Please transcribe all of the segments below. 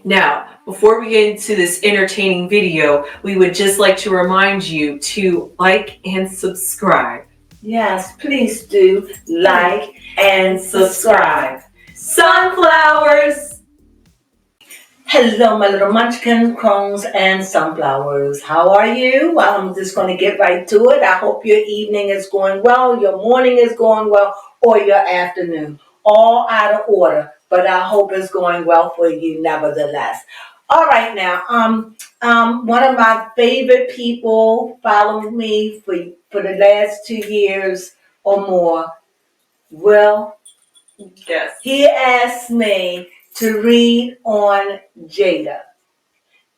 Now, before we get into this entertaining video, we would just like to remind you to like and subscribe. Yes, please do like and subscribe. Sunflowers! Hello, my little munchkin, crones, and sunflowers. How are you? Well, I'm just going to get right to it. I hope your evening is going well, your morning is going well, or your afternoon. All out of order, but I hope it's going well for you nevertheless. All right, now, one of my favorite people followed me for the last 2 years or more. Will, Yes. he asked me to read on Jada.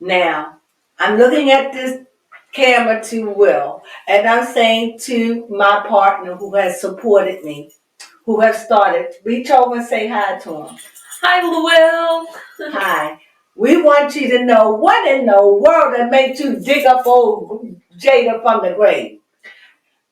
Now, I'm looking at this camera to Will, and I'm saying to my partner who has supported me, who has started, reach over and say hi to him. Hi, Will. Hi. We want you to know what in the world that made you dig up old Jada from the grave.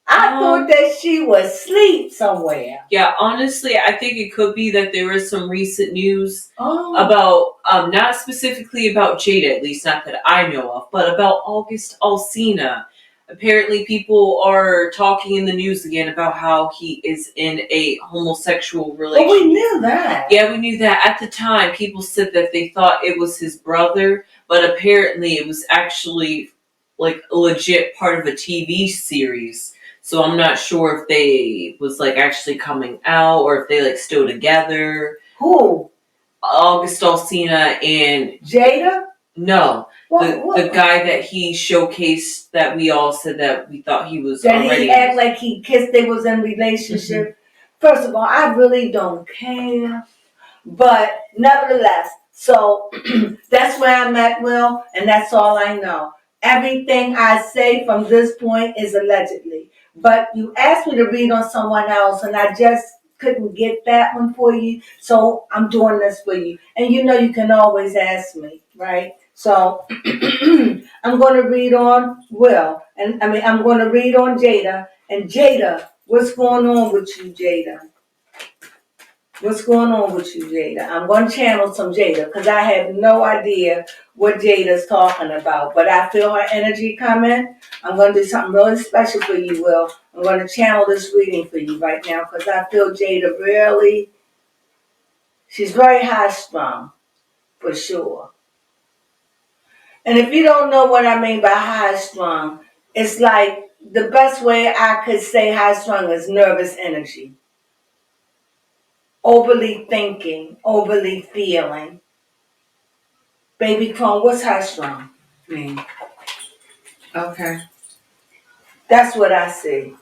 I thought that she was asleep somewhere. Yeah, honestly, I think it could be that there is some recent news about, not specifically about Jada, at least not that I know of, but about August Alsina. Apparently, people are talking in the news again about how he is in a homosexual relationship. But we knew that. Yeah, we knew that. At the time, people said that they thought it was his brother, but apparently it was actually like a legit part of a TV series. So I'm not sure if they was like actually coming out or if they like still together. Who? August Alsina and Jada? No. The guy that he showcased that we all said that we thought he was that already. He act like he kissed, they was in relationship. Mm-hmm. First of all, I really don't care. But nevertheless, so that's where I'm at, Will, and that's all I know. Everything I say from this point is allegedly. But you asked me to read on someone else, and I just couldn't get that one for you. So I'm doing this for you. And you know you can always ask me, right? So I'm going to read on Will. I'm going to read on Jada. And Jada, what's going on with you, Jada? What's going on with you, Jada? I'm going to channel some Jada because I have no idea what Jada's talking about. But I feel her energy coming. I'm going to do something really special for you, Will. I'm going to channel this reading for you right now because I feel Jada really, she's very high strung, for sure. And if you don't know what I mean by high strung, it's like the best way I could say high strung is nervous energy. Overly thinking, overly feeling. Baby Crone, what's high strung mean? Okay. That's what I see.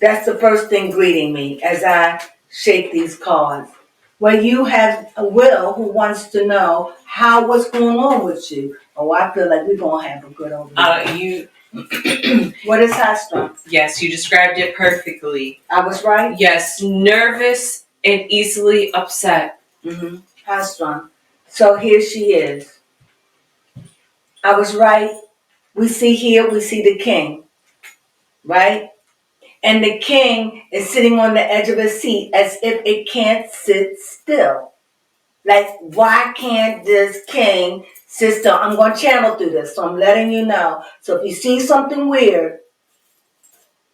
That's the first thing greeting me as I shake these cards. Well, you have a Will who wants to know what's going on with you. Oh, I feel like we're going to have a good old What is high strung? Yes, you described it perfectly. I was right? Yes, nervous and easily upset. Mm-hmm. High strung. So here she is. I was right. We see the king, right? And the king is sitting on the edge of his seat as if it can't sit still. Like, why can't this king sit still? I'm going to channel through this, so I'm letting you know. So if you see something weird,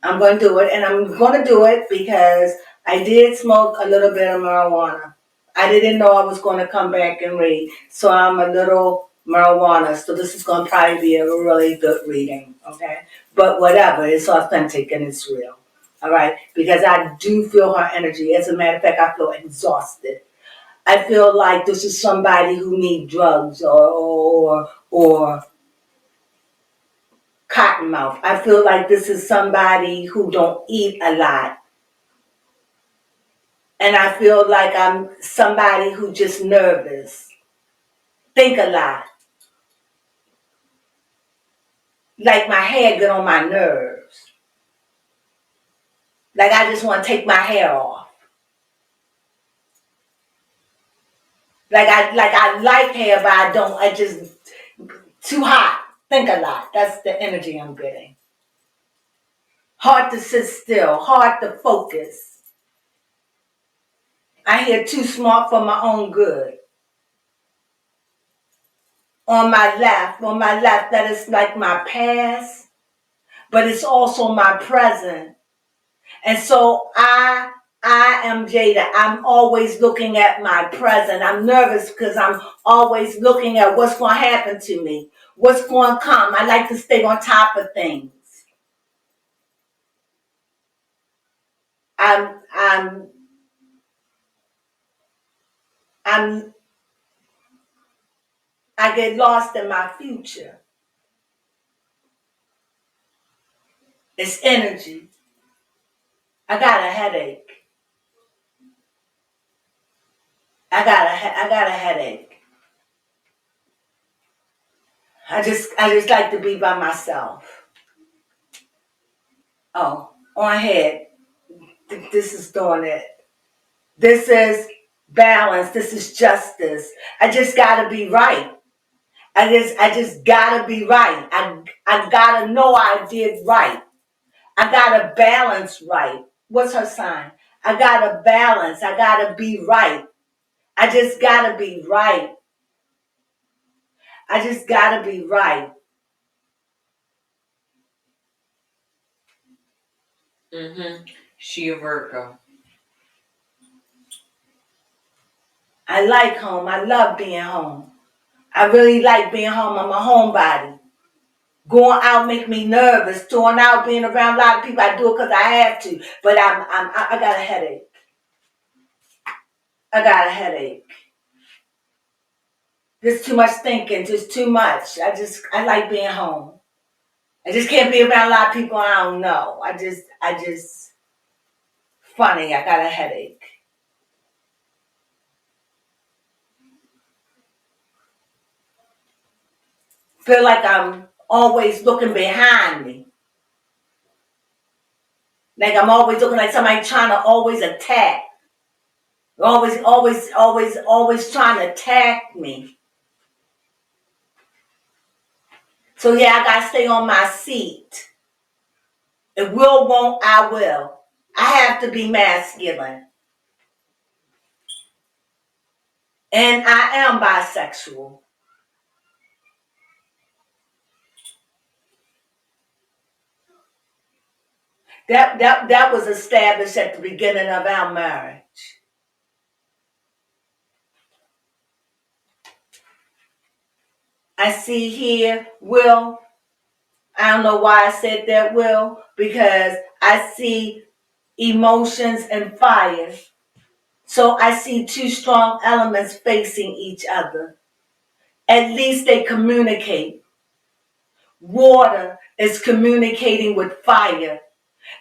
I'm going to do it. And I'm going to do it because I did smoke a little bit of marijuana. I didn't know I was going to come back and read. So I'm a little marijuana. So this is going to probably be a really good reading, okay? But whatever, it's authentic and it's real, all right? Because I do feel her energy. As a matter of fact, I feel exhausted. I feel like this is somebody who needs drugs or cottonmouth. I feel like this is somebody who don't eat a lot. And I feel like I'm somebody who just nervous. Think a lot. Like my hair get on my nerves. Like I just want to take my hair off. Like I like hair, but I just too hot. Think a lot. That's the energy I'm getting. Hard to sit still, hard to focus. I hear too smart for my own good. on my left, that is like my past, but it's also my present. And so I am Jada. I'm always looking at my present. I'm nervous because I'm always looking at what's going to happen to me, what's going to come. I like to stay on top of things. I'm I get lost in my future. It's energy. I got a headache. I got a headache. I just like to be by myself. Oh, on ahead. This is doing it. This is balance. This is justice. I just gotta be right. I just gotta be right. I gotta know I did right. I gotta balance right. What's her sign? I gotta balance. I gotta be right. I just gotta be right. I just gotta be right. She a Virgo. I like home. I love being home. I really like being home. I'm a homebody. Going out make me nervous. Going out, being around a lot of people, I do it because I have to. But I got a headache. I got a headache. There's too much thinking. Just too much. I like being home. I just can't be around a lot of people I don't know. Funny. I got a headache. Feel like I'm always looking behind me. Like I'm always looking like somebody trying to always attack. Always trying to attack me. So yeah, I gotta stay on my seat. If will won't, I will. I have to be masculine. And I am bisexual. That was established at the beginning of our marriage. I see here, Will. I don't know why I said that, Will, because I see emotions and fire. So I see two strong elements facing each other. At least they communicate. Water is communicating with fire.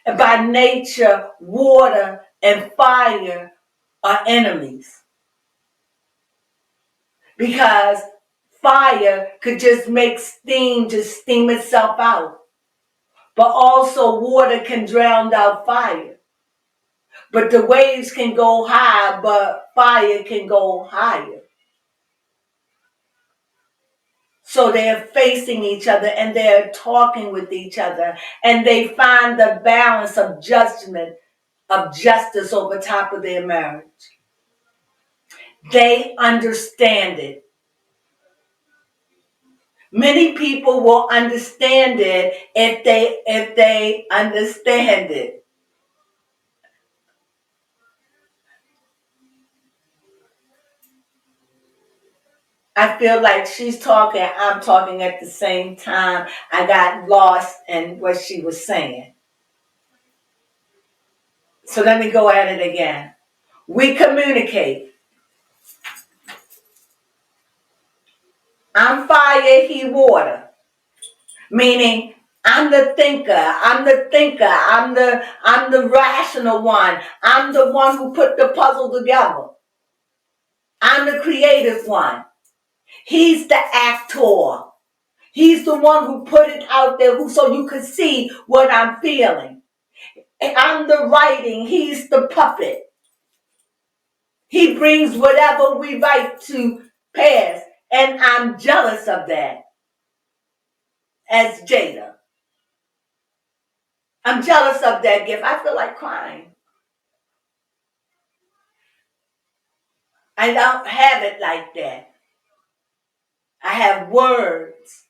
And by nature, water and fire are enemies. Because fire could just make steam, just steam itself out. But also water can drown out fire. But the waves can go high, but fire can go higher. So they're facing each other and they're talking with each other. And they find the balance of judgment, of justice over top of their marriage. They understand it. Many people will understand it if they understand it. I feel like she's talking, I'm talking at the same time. I got lost in what she was saying. So let me go at it again. We communicate. I'm fire, he water. Meaning I'm the thinker, I'm the rational one. I'm the one who put the puzzle together. I'm the creative one. He's the actor. He's the one who put it out there so you can see what I'm feeling. And I'm the writing. He's the puppet. He brings whatever we write to pass. And I'm jealous of that as Jada. I'm jealous of that gift. I feel like crying. I don't have it like that. I have words,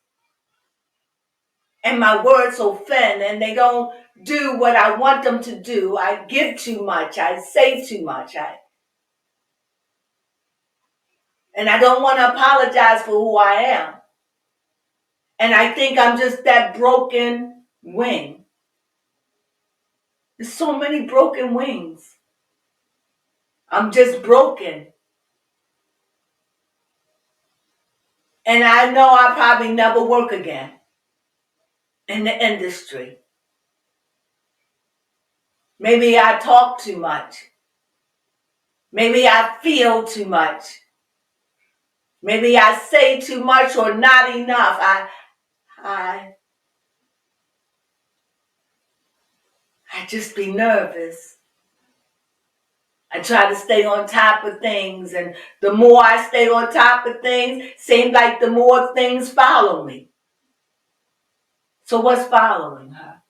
and my words offend, and they don't do what I want them to do. I give too much. I say too much. And I don't want to apologize for who I am. And I think I'm just that broken wing. There's so many broken wings. I'm just broken. And I know I'll probably never work again in the industry. Maybe I talk too much. Maybe I feel too much. Maybe I say too much or not enough. I just be nervous. I try to stay on top of things, and the more I stay on top of things, seems like the more things follow me. So what's following her?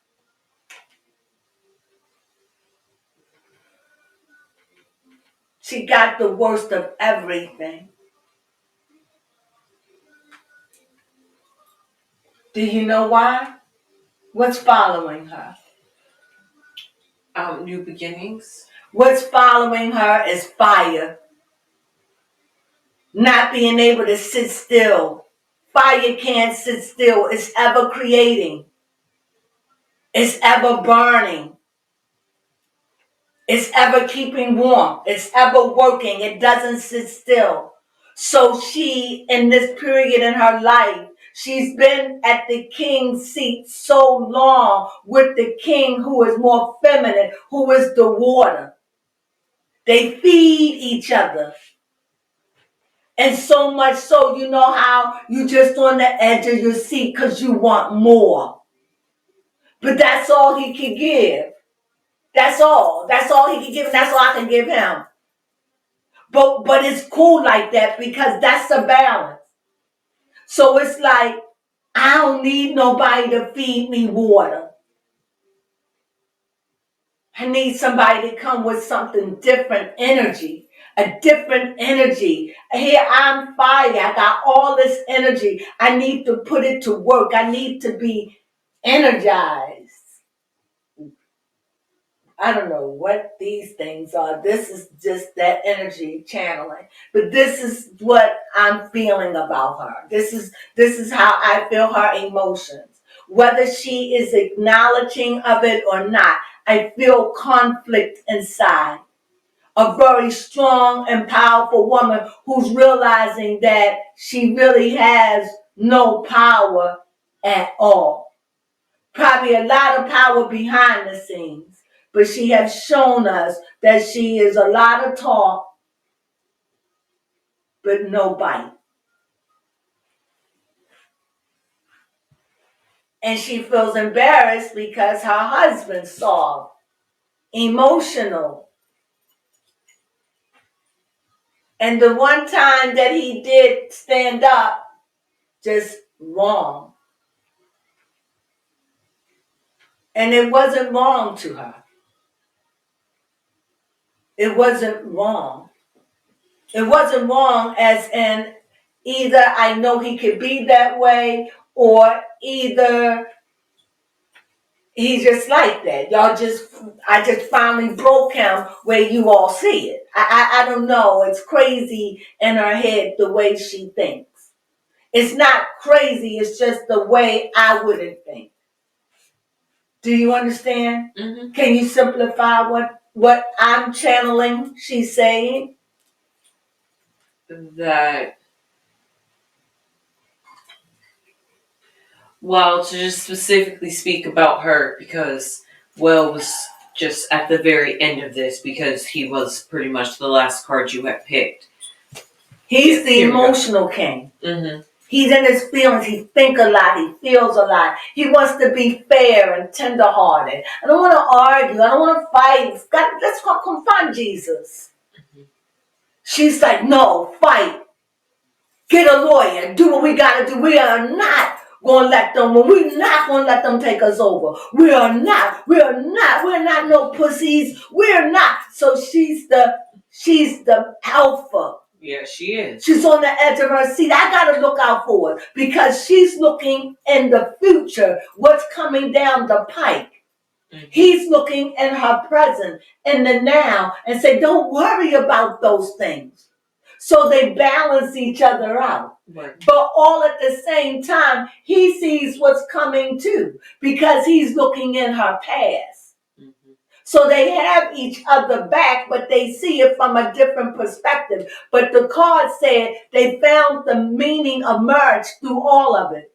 She got the worst of everything. Do you know why? What's following her? New beginnings. What's following her is fire. Not being able to sit still. Fire can't sit still. It's ever creating. It's ever burning. It's ever keeping warm. It's ever working. It doesn't sit still. So she, in this period in her life, she's been at the king's seat so long with the king who is more feminine, who is the water. They feed each other. And so much so, you know how you just on the edge of your seat because you want more. But that's all he can give. That's all. That's all he can give, and that's all I can give him. But it's cool like that because that's the balance. So it's like, I don't need nobody to feed me water. I need somebody to come with something different energy, a different energy. Here I'm fire. I got all this energy. I need to put it to work. I need to be energized. I don't know what these things are. This is just that energy channeling. But this is what I'm feeling about her. This is how I feel her emotions. Whether she is acknowledging of it or not, I feel conflict inside. A very strong and powerful woman who's realizing that she really has no power at all. Probably a lot of power behind the scenes, but she has shown us that she is a lot of talk, but no bite. And she feels embarrassed because her husband saw, emotional. And the one time that he did stand up, just wrong. And it wasn't wrong to her. It wasn't wrong. It wasn't wrong as in either I know he could be that way or either he's just like that. I just finally broke him where you all see it. I don't know. It's crazy in her head the way she thinks. It's not crazy. It's just the way I wouldn't think. Do you understand? Mm-hmm. Can you simplify what I'm channeling she's saying? That, well, to just specifically speak about her, because Will was just at the very end of this, because he was pretty much the last card you had picked. He's the emotional king. Mm-hmm. He's in his feelings. He thinks a lot. He feels a lot. He wants to be fair and tenderhearted. I don't want to argue. I don't want to fight. Let's come find Jesus. Mm-hmm. She's like, no, fight. Get a lawyer. Do what we got to do. We are not going to let them, we're not going to let them take us over. We're not no pussies. We're not. So she's the alpha. Yeah, she is. She's on the edge of her seat. I got to look out for it because she's looking in the future, what's coming down the pike. Mm-hmm. He's looking in her present, in the now, and say, don't worry about those things. So they balance each other out. Right. But all at the same time, he sees what's coming too because he's looking in her past. Mm-hmm. So they have each other back, but they see it from a different perspective. But the card said they found the meaning emerge through all of it.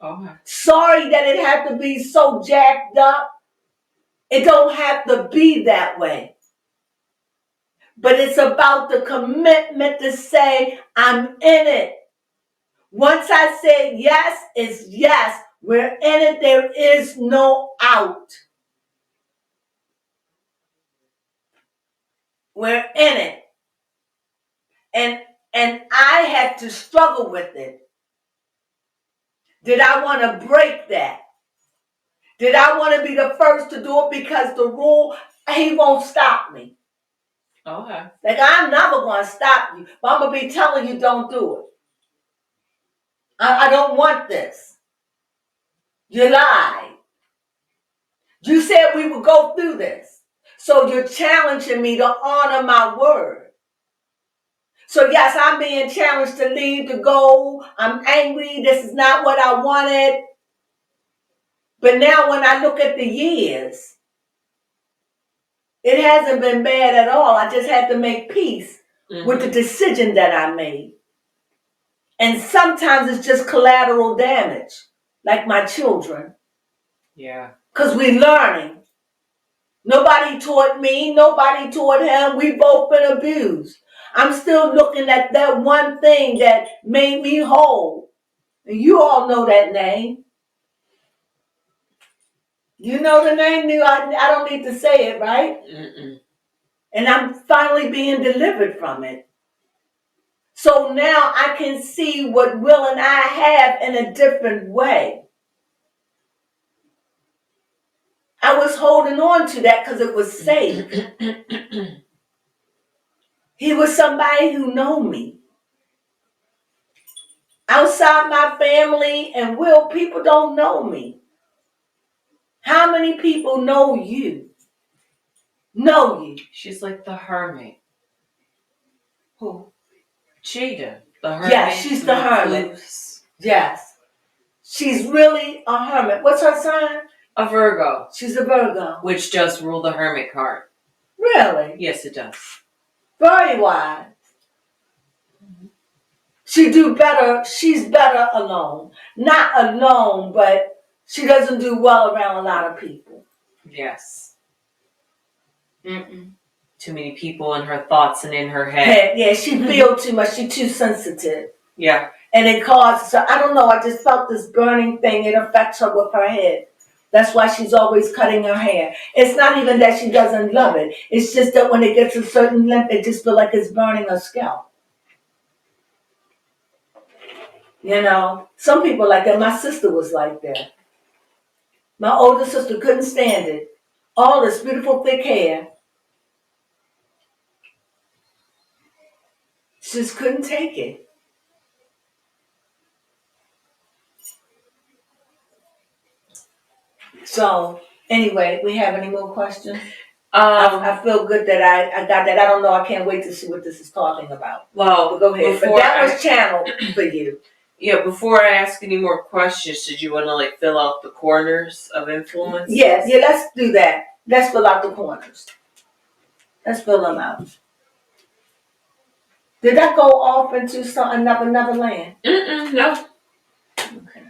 Okay. Sorry that it had to be so jacked up. It don't have to be that way. But it's about the commitment to say, I'm in it. Once I say yes, it's yes. We're in it. There is no out. We're in it. And I had to struggle with it. Did I want to break that? Did I want to be the first to do it because the rule, he won't stop me. Okay. Like, I'm never going to stop you, but I'm going to be telling you don't do it. I don't want this. You lied. You said we would go through this. So you're challenging me to honor my word. So yes, I'm being challenged to leave, to go. I'm angry. This is not what I wanted. But now when I look at the years, it hasn't been bad at all. I just had to make peace with the decision that I made. And sometimes it's just collateral damage, like my children. Yeah. Because we're learning. Nobody taught me. Nobody taught him. We both been abused. I'm still looking at that one thing that made me whole. And you all know that name. You know the name? I don't need to say it, right? Mm-mm. And I'm finally being delivered from it. So now I can see what Will and I have in a different way. I was holding on to that because it was safe. He was somebody who knew me. Outside my family and Will, people don't know me. How many people know you? Know you? She's like the hermit. Who? Jada. The hermit. Yeah, she's the hermit. Yes. She's really a hermit. What's her sign? A Virgo. She's a Virgo. Which does rule the hermit card. Really? Yes, it does. Very wise. She's better alone. Not alone, but she doesn't do well around a lot of people. Yes. Mm-mm. Too many people in her thoughts and in her head. Yeah, she feels too much. She's too sensitive. Yeah. And it causes her, I don't know, I just felt this burning thing. It affects her with her head. That's why she's always cutting her hair. It's not even that she doesn't love it. It's just that when it gets a certain length, it just feels like it's burning her scalp. You know, some people like that. My sister was like that. My older sister couldn't stand it. All this beautiful thick hair. She just couldn't take it. So, anyway, we have any more questions? I feel good that I got that. I don't know. I can't wait to see what this is talking about. Well, go ahead. But that was channeled for you. Yeah, before I ask any more questions, did you want to fill out the corners of influence? Yeah, let's do that. Let's fill out the corners. Let's fill them out. Did that go off into another land? No. Okay.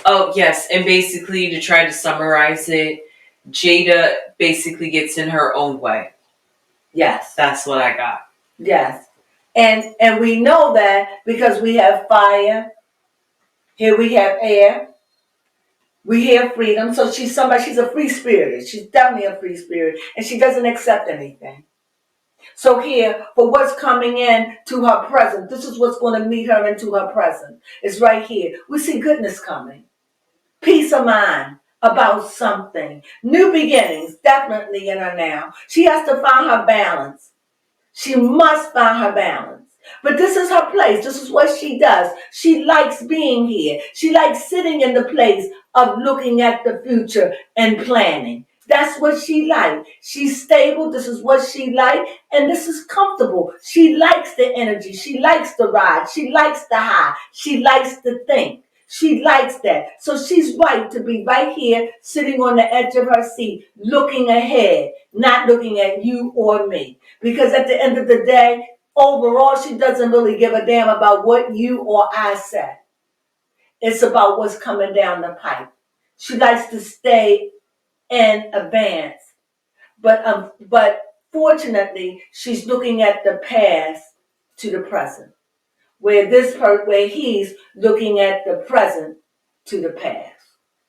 Oh, yes, and basically to try to summarize it, Jada basically gets in her own way. Yes. That's what I got. Yes. And we know that because we have fire. Here we have air. We have freedom. So she's a free spirit. She's definitely a free spirit. And she doesn't accept anything. So here, for what's coming in to her present, this is what's going to meet her into her present. It's right here. We see goodness coming. Peace of mind about something. New beginnings, definitely in her now. She has to find her balance. She must find her balance. But this is her place. This is what she does. She likes being here. She likes sitting in the place of looking at the future and planning. That's what she likes. She's stable. This is what she likes. And this is comfortable. She likes the energy. She likes the ride. She likes the high. She likes to think. She likes that. So she's right to be right here, sitting on the edge of her seat, looking ahead, not looking at you or me. Because at the end of the day, overall, she doesn't really give a damn about what you or I say. It's about what's coming down the pipe. She likes to stay in advance. But fortunately, she's looking at the past to the present. Where he's looking at the present to the past.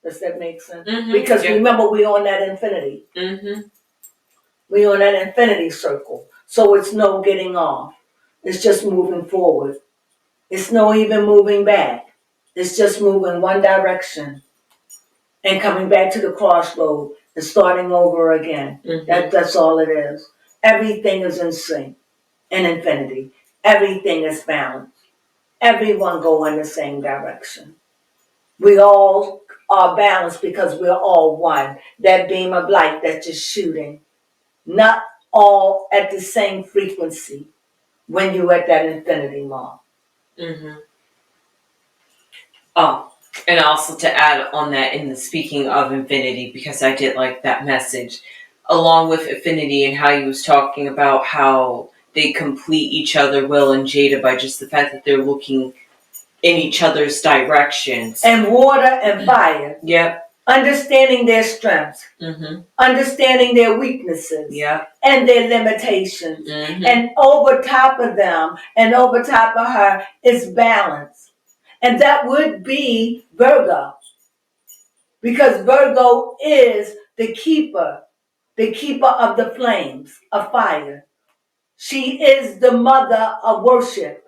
Does that make sense? Mm-hmm. Because remember, we're on that infinity. Mm-hmm. We're on that infinity circle. So it's no getting off. It's just moving forward. It's no even moving back. It's just moving one direction and coming back to the crossroad and starting over again. Mm-hmm. That's all it is. Everything is in sync, in infinity. Everything is balanced. Everyone go in the same direction. We all are balanced because we're all one. That beam of light that's just shooting. Not all at the same frequency when you're at that infinity mark. Mm-hmm. Oh, and also to add on that, in the speaking of infinity, because I did like that message, along with affinity and how he was talking about how they complete each other, Will and Jada, by just the fact that they're looking in each other's directions. And water and fire. Yep. Understanding their strengths. Mm-hmm. Understanding their weaknesses. Yep. And their limitations. Mm-hmm. And over top of them and over top of her is balance. And that would be Virgo. Because Virgo is the keeper of the flames of fire. She is the mother of worship,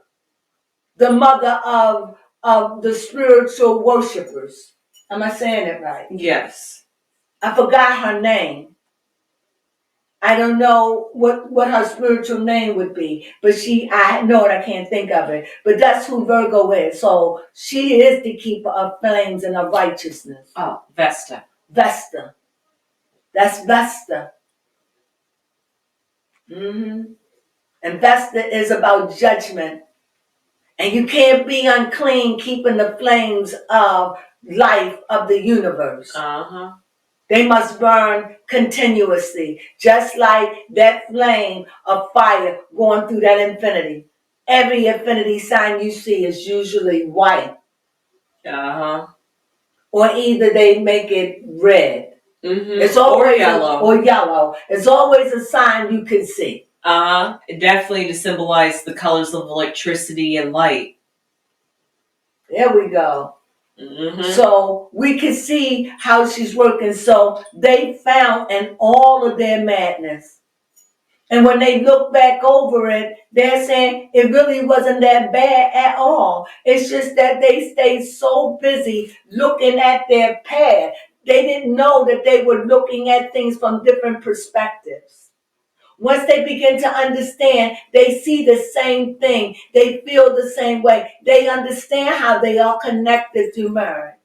the mother of the spiritual worshipers. Am I saying it right? Yes. I forgot her name. I don't know what her spiritual name would be, but I know it, I can't think of it. But that's who Virgo is. So she is the keeper of flames and of righteousness. Oh, Vesta. Vesta. That's Vesta. Mm-hmm. And Vesta is about judgment. And you can't be unclean keeping the flames of life of the universe. Uh-huh. They must burn continuously, just like that flame of fire going through that infinity. Every infinity sign you see is usually white. Uh-huh. Or either they make it red. Mm-hmm. It's always or yellow. It's always a sign you can see. Uh-huh. Definitely to symbolize the colors of electricity and light. There we go. Mm-hmm. So we can see how she's working. So they found in all of their madness. And when they look back over it, they're saying it really wasn't that bad at all. It's just that they stayed so busy looking at their past. They didn't know that they were looking at things from different perspectives. Once they begin to understand, they see the same thing. They feel the same way. They understand how they are connected through marriage.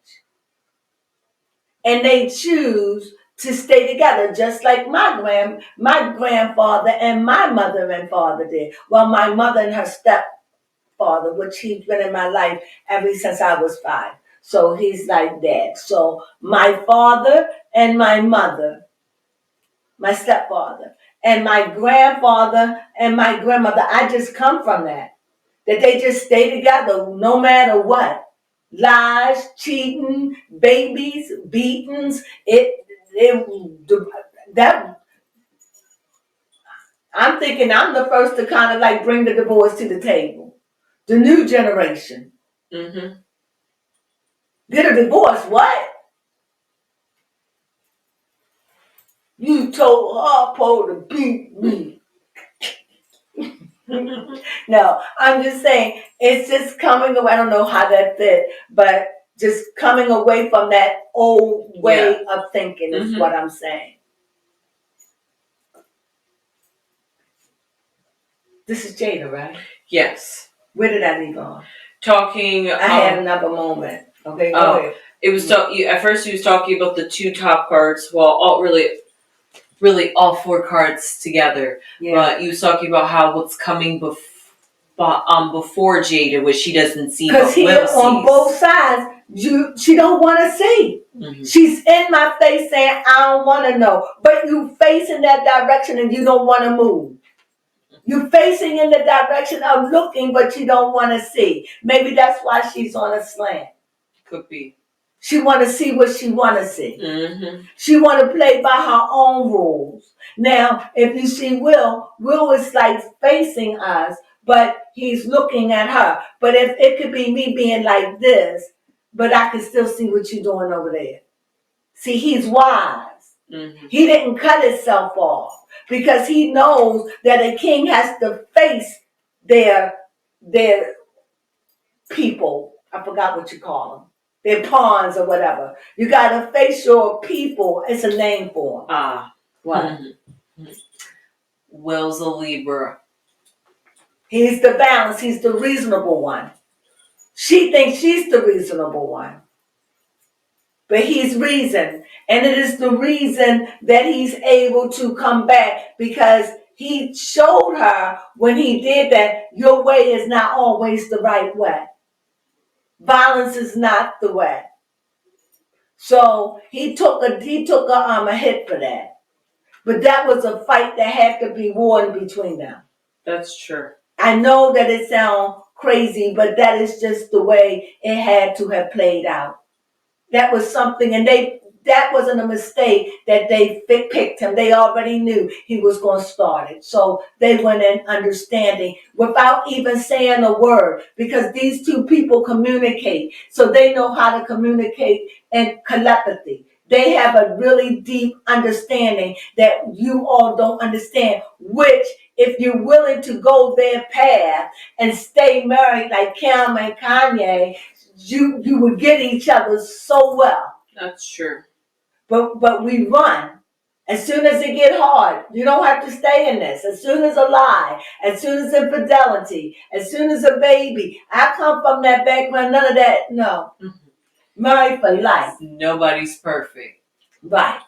And they choose to stay together, just like my grandfather and my mother and father did. Well, my mother and her stepfather, which he's been in my life ever since I was 5. So he's like dad. So my father and my mother, my stepfather, and my grandfather and my grandmother, I just come from that. That they just stay together no matter what. Lies, cheating, babies, beatings, that I'm thinking I'm the first to kind of like bring the divorce to the table. The new generation. Mm-hmm. Get a divorce, what? You told Harpo to beat me. No, I'm just saying, it's just coming away. I don't know how that fit, but just coming away from that old way of thinking is what I'm saying. This is Jada, right? Yes. Where did I leave off? Talking. I had another moment. Okay, go ahead. It was at first he was talking about the 2 top cards. Well, all really all 4 cards together. Yeah. But he was talking about how what's coming before Jada, which she doesn't see. Because here on both sides, she don't want to see. Mm-hmm. She's in my face saying, I don't want to know. But you facing that direction and you don't want to move. You're facing in the direction of looking, but you don't want to see. Maybe that's why she's on a slant. Could be. She want to see what she want to see. Mm-hmm. She want to play by her own rules. Now, if you see Will is like facing us, but he's looking at her. But if it could be me being like this, but I can still see what you're doing over there. See, he's wise. Mm-hmm. He didn't cut himself off because he knows that a king has to face their people. I forgot what you call them. Their pawns or whatever. You got to face your people. It's a name for them. What? Mm-hmm. Will's a Libra. He's the balance. He's the reasonable one. She thinks she's the reasonable one. But he's reason. And it is the reason that he's able to come back because he showed her when he did that, your way is not always the right way. Violence is not the way. So he took a hit for that. But that was a fight that had to be won between them. That's true. I know that it sounds crazy, but that is just the way it had to have played out. That was something, and that wasn't a mistake that they picked him. They already knew he was going to start it. So they went in understanding without even saying a word because these 2 people communicate. So they know how to communicate and telepathy. They have a really deep understanding that you all don't understand, which if you're willing to go their path and stay married like Kim and Kanye, you would get each other so well. That's true. But we run. As soon as it get hard, you don't have to stay in this. As soon as a lie, as soon as infidelity, as soon as a baby. I come from that background, none of that, no. Mm-hmm. Married for life. Nobody's perfect. Right.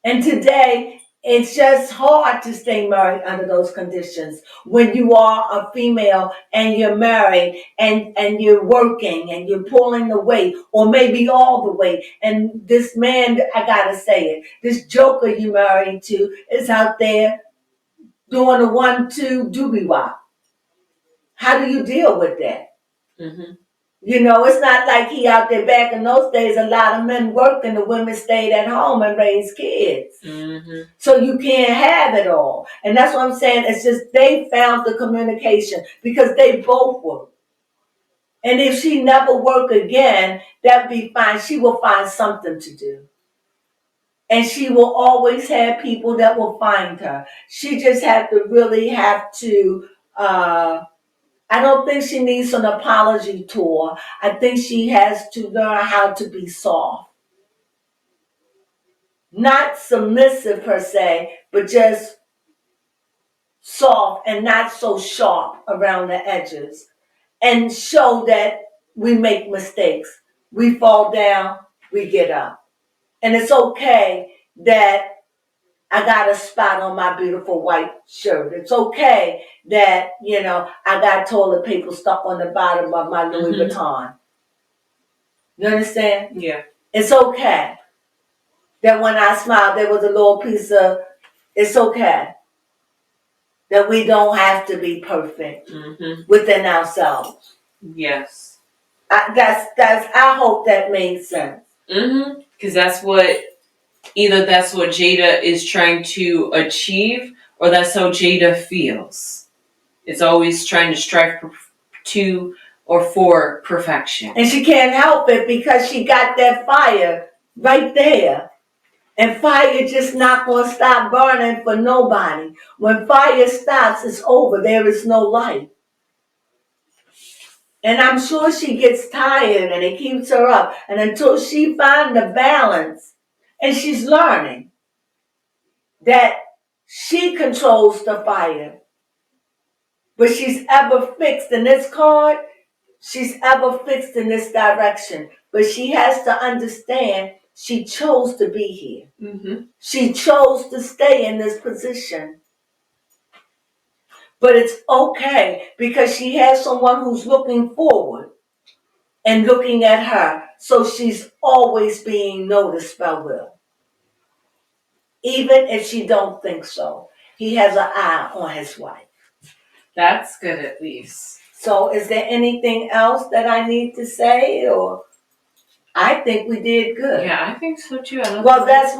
And today, it's just hard to stay married under those conditions when you are a female and you're married and you're working and you're pulling the weight or maybe all the weight. And this man, I gotta say it, this joker you married to is out there doing a 1-2 doobie-wop. How do you deal with that? Mm-hmm. You know, it's not like he out there back in those days. A lot of men worked and the women stayed at home and raised kids. Mm-hmm. So you can't have it all. And that's what I'm saying. It's just they found the communication because they both work. And if she never work again, that'd be fine. She will find something to do. And she will always have people that will find her. She just have to I don't think she needs an apology tour. I think she has to learn how to be soft. Not submissive per se, but just soft and not so sharp around the edges. And show that we make mistakes. We fall down, we get up. And it's okay that I got a spot on my beautiful white shirt. It's okay that, I got toilet paper stuck on the bottom of my Louis Vuitton. You understand? Yeah. It's okay that when I smiled, there was a little piece of, it's okay that we don't have to be perfect within ourselves. Yes. I hope that made sense. Because either that's what Jada is trying to achieve, or that's how Jada feels. It's always trying to strive to or for perfection. And she can't help it because she got that fire right there. And fire just not going to stop burning for nobody. When fire stops, it's over. There is no light. And I'm sure she gets tired and it keeps her up. And until she finds the balance, and she's learning that she controls the fire. but she's ever fixed in this card. She's ever fixed in this direction. But she has to understand she chose to be here. Mm-hmm. She chose to stay in this position. But it's okay because she has someone who's looking forward and looking at her. So she's always being noticed by Will. Even if she don't think so. He has an eye on his wife. That's good at least. So is there anything else that I need to say, or I think we did good. Yeah, I think so too. Well, that's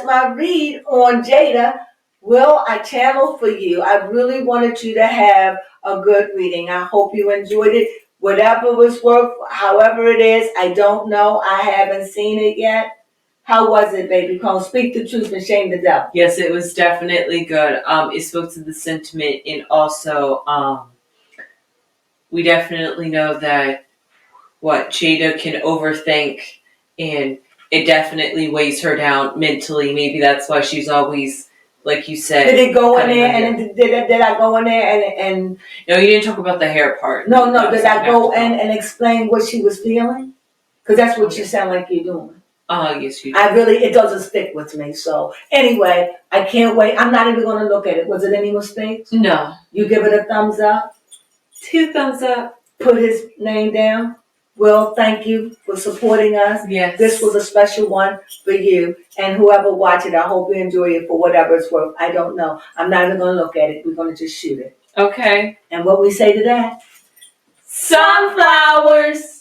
my read on Jada. Will, I channeled for you. I really wanted you to have a good reading. I hope you enjoyed it. Whatever was worth, however it is, I don't know. I haven't seen it yet. How was it, baby? Come speak the truth and shame the devil. Yes, it was definitely good. It spoke to the sentiment, and also, we definitely know that Jada can overthink, and it definitely weighs her down mentally. Maybe that's why she's always, like you said. Did it go in there and did I go in there and No, you didn't talk about the hair part. No, did I go in and explain what she was feeling? Because that's what you sound like you're doing. Yes, you do. It doesn't stick with me. So anyway, I can't wait. I'm not even going to look at it. Was it any mistakes? No. You give it a thumbs up? 2 thumbs up. Put his name down. Will, thank you for supporting us. Yes. This was a special one for you. And whoever watched it, I hope you enjoy it for whatever it's worth. I don't know. I'm not even going to look at it. We're going to just shoot it. Okay. And what we say to that? Sunflowers!